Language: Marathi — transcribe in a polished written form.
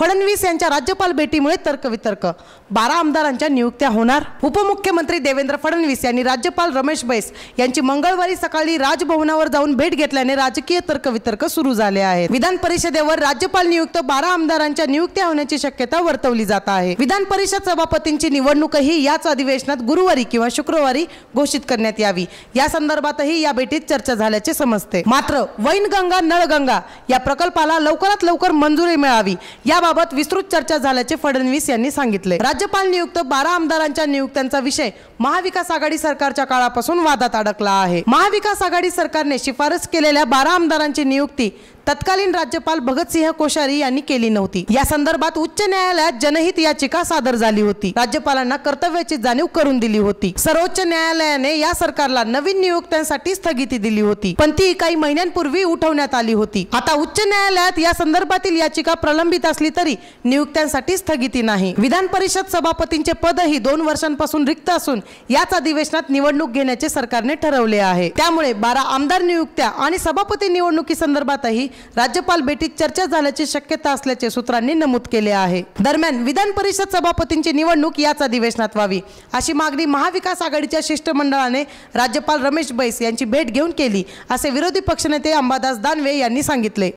फडणवीस यांच्या राज्यपाल भेटीमुळे तर्कवितर्क, 12 आमदारांच्या नियुक्त्या होणार। उपमुख्यमंत्री देवेंद्र फडणवीस यांनी राज्यपाल रमेश बैस यांची मंगळवारी सकाळी राजभवनावर जाऊन भेट घेतल्याने राजकीय तर्कवितर्क सुरू झाले आहेत। विधान परिषदेवर राज्यपाल नियुक्त 12 आमदारांच्या नियुक्त्या होण्याची शक्यता वर्तवली जात आहे। विधान परिषद सभापतींची निवडणूकही याच अधिवेशनात गुरुवारी किंवा शुक्रवारी घोषित करण्यात यावी, या संदर्भातही या भेटीत चर्चा झाल्याचे समजते। मात्र वैनगंगा नळगंगा या प्रकल्पाला लवकरात लवकर मंजुरी मिळावी याबाबत विस्तृत चर्चा झाल्याचे फडणवीस यांनी सांगितले। राज्यपाल नियुक्त 12 आमदारांच्या नियुक्त्यांचा विषय महाविकास आघाडी सरकारच्या काळापासून वादात अडकला आहे। महाविकास आघाडी सरकारने शिफारस केलेल्या 12 आमदारांची नियुक्ती तत्कालीन राज्यपाल भगतसिंह कोश्यारी यांनी केली नव्हती। या संदर्भात उच्च न्यायालयात जनहित याचिका सादर झाली होती। राज्यपालांना कर्तव्याची जाणीव करून दिली होती। सर्वोच्च न्यायालयाने या सरकारला नवीन नियुक्त्यांसाठी स्थगिती दिली होती, पण ती काही महिन्यांपूर्वी उठवण्यात आली होती। आता उच्च न्यायालयात या संदर्भातील याचिका प्रलंबित असली तरी नियुक्त्यांसाठी स्थगिती नाही। विधान परिषद सभापतींचे पदही 2 वर्षांपासून रिक्त असून याच अधिवेशनात निवडणूक घेण्याचे सरकारने ठरवले आहे। त्यामुळे 12 आमदार नियुक्त्या आणि सभापती निवडणुकी संदर्भातही राज्यपाल भेटीत चर्चा झाल्याची शक्यता असल्याचे सूत्रांनी नमूद केले आहे। दरम्यान विधान परिषद सभापतींची निवडणूक याच अधिवेशनात व्हावी अशी मागणी महाविकास आघाडीच्या शिष्टमंडळाने राज्यपाल रमेश बैस यांची भेट घेऊन केली, असे विरोधी पक्षनेते अंबादास दानवे यांनी सांगितले।